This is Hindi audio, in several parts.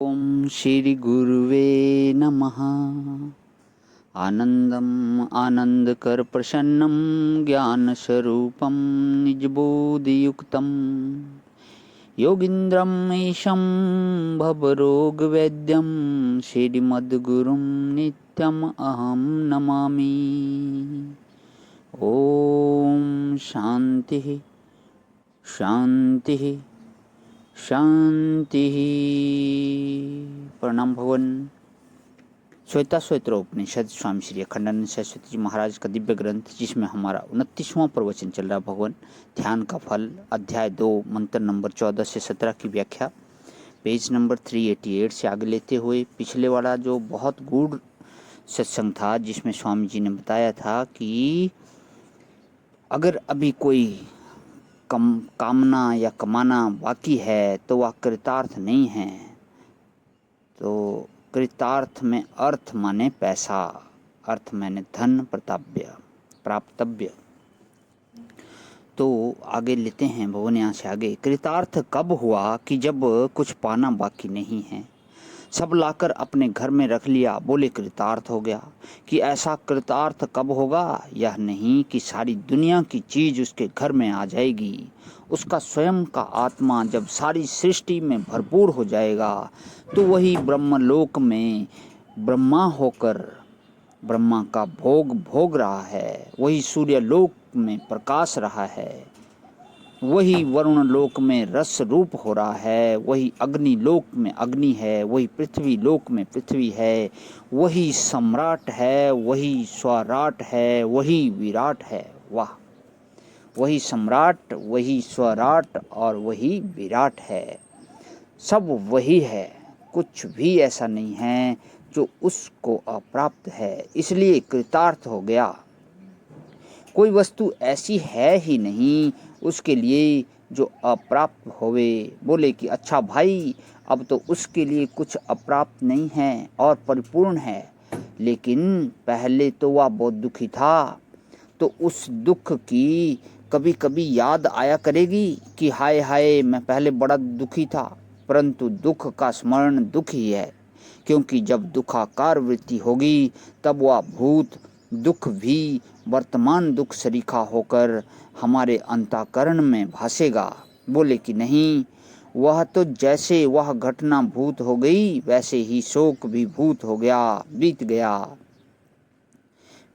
ओम श्री गुरुवे नमः। आनंदम् आनंदकर प्रसन्नं ज्ञान स्वरूपं निजबोधियुक्तं योगीन्द्रं ईशं भवरोगवैद्यं श्रीमद्गुरुं नित्यम् अहं नमामि। ओम शांति शांति शांति। प्रणाम भवन। श्वेता श्वेत्रोपनिषद स्वामी श्री अखंडानंद सरस्वती जी महाराज का दिव्य ग्रंथ, जिसमें हमारा 29वां प्रवचन चल रहा। भगवान ध्यान का फल, अध्याय 2, मंत्र नंबर 14 से 17 की व्याख्या पेज नंबर 388 से आगे लेते हुए, पिछले वाला जो बहुत गूढ़ सत्संग था, जिसमें स्वामी जी ने बताया था कि अगर अभी कोई कामना या कमाना बाकी है तो वह कृतार्थ नहीं है। तो कृतार्थ में अर्थ माने पैसा, अर्थ माने धन, प्राप्तव्य। तो आगे लेते हैं भगवान यहाँ से आगे। कृतार्थ कब हुआ कि जब कुछ पाना बाकी नहीं है, सब लाकर अपने घर में रख लिया, बोले कृतार्थ हो गया। कि ऐसा कृतार्थ कब होगा? यह नहीं कि सारी दुनिया की चीज उसके घर में आ जाएगी। उसका स्वयं का आत्मा जब सारी सृष्टि में भरपूर हो जाएगा तो वही ब्रह्मलोक में ब्रह्मा होकर ब्रह्मा का भोग भोग रहा है, वही सूर्यलोक में प्रकाश रहा है, वही वरुण लोक में रस रूप हो रहा है, वही अग्नि लोक में अग्नि है, वही पृथ्वी लोक में पृथ्वी है, वही सम्राट है, वही स्वराट है, वही विराट है। वाह! वही सम्राट, वही स्वराट और वही विराट है। सब वही है, कुछ भी ऐसा नहीं है जो उसको अप्राप्त है, इसलिए कृतार्थ हो गया। कोई वस्तु ऐसी है ही नहीं उसके लिए जो अप्राप्त होवे। बोले कि अच्छा भाई, अब तो उसके लिए कुछ अप्राप्त नहीं है और परिपूर्ण है, लेकिन पहले तो वह बहुत दुखी था, तो उस दुख की कभी कभी याद आया करेगी कि हाय हाय, मैं पहले बड़ा दुखी था। परंतु दुख का स्मरण दुख ही है, क्योंकि जब दुखाकार वृत्ति होगी तब वह भूत दुख भी वर्तमान दुख सरीखा होकर हमारे अंतःकरण में भासेगा। बोले कि नहीं, वह तो जैसे वह घटना भूत हो गई वैसे ही शोक भी भूत हो गया, बीत गया।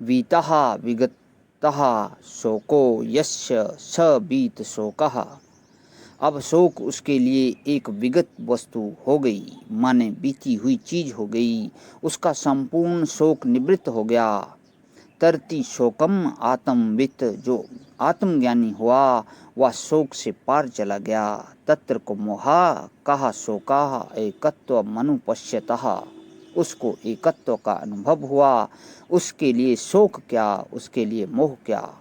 वीतः विगतः शोको यस्य स बीत शोकः। अब शोक उसके लिए एक विगत वस्तु हो गई, माने बीती हुई चीज हो गई, उसका संपूर्ण शोक निवृत्त हो गया। तरती शोकम आत्मवित, जो आत्मज्ञानी हुआ वह शोक से पार चला गया। तत्र को मोहा कहा शोका एकत्व मनुपश्यतः, उसको एकत्व का अनुभव हुआ, उसके लिए शोक क्या, उसके लिए मोह क्या।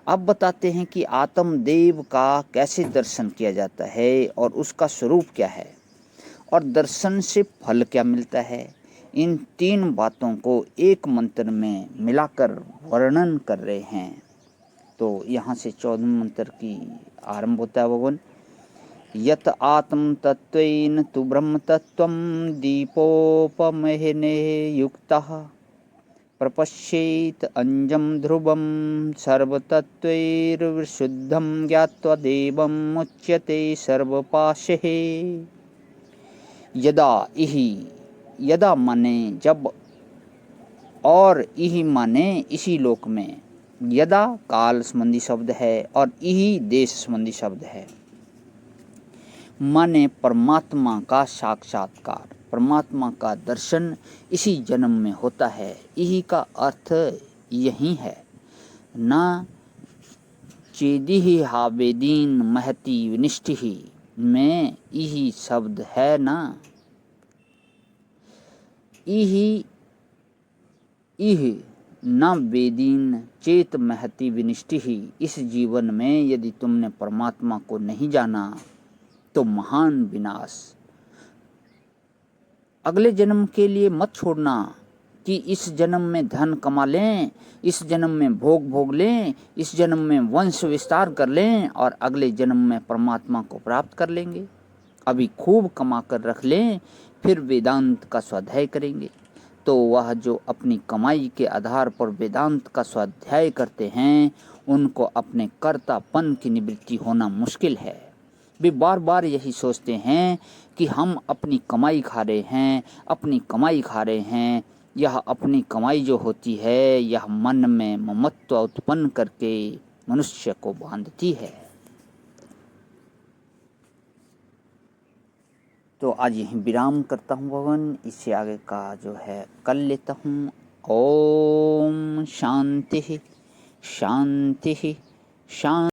अब बताते हैं कि आत्मदेव का कैसे दर्शन किया जाता है और उसका स्वरूप क्या है और दर्शन से फल क्या मिलता है। इन 3 बातों को एक मंत्र में मिलाकर वर्णन कर रहे हैं। तो यहाँ से 14वें मंत्र की आरंभ होता है। भगवान यत आत्म तत्वेन तु ब्रह्म तत्वं दीपोपमहेने युक्तः प्रपश्येत अंजम ध्रुवम सर्वतत्वैर्विशुद्धं ज्ञात्वा देवं मुच्यते सर्वपाशः। यदा इहि, यदा माने जब, और इहि माने इसी लोक में। यदा काल संबंधी शब्द है और इहि देश संबंधी शब्द है। माने परमात्मा का साक्षात्कार, परमात्मा का दर्शन इसी जन्म में होता है। इही का अर्थ यही है। न चेदिहि हावेदीन महति विनिष्ठिहि में इही शब्द है ना। इही इह न वेदीन चेत महति विनिष्ठिहि। इस जीवन में यदि तुमने परमात्मा को नहीं जाना तो महान विनाश। अगले जन्म के लिए मत छोड़ना कि इस जन्म में धन कमा लें, इस जन्म में भोग भोग लें, इस जन्म में वंश विस्तार कर लें और अगले जन्म में परमात्मा को प्राप्त कर लेंगे। अभी खूब कमा कर रख लें फिर वेदांत का स्वाध्याय करेंगे, तो वह जो अपनी कमाई के आधार पर वेदांत का स्वाध्याय करते हैं उनको अपने कर्तापन की निवृत्ति होना मुश्किल है। वे बार बार यही सोचते हैं कि हम अपनी कमाई खा रहे हैं, अपनी कमाई खा रहे हैं। यह अपनी कमाई जो होती है यह मन में ममत्व उत्पन्न करके मनुष्य को बांधती है। तो आज यहीं विराम करता हूँ भगवान, इससे आगे का जो है कल लेता हूँ। ओम शांति शांति शांति।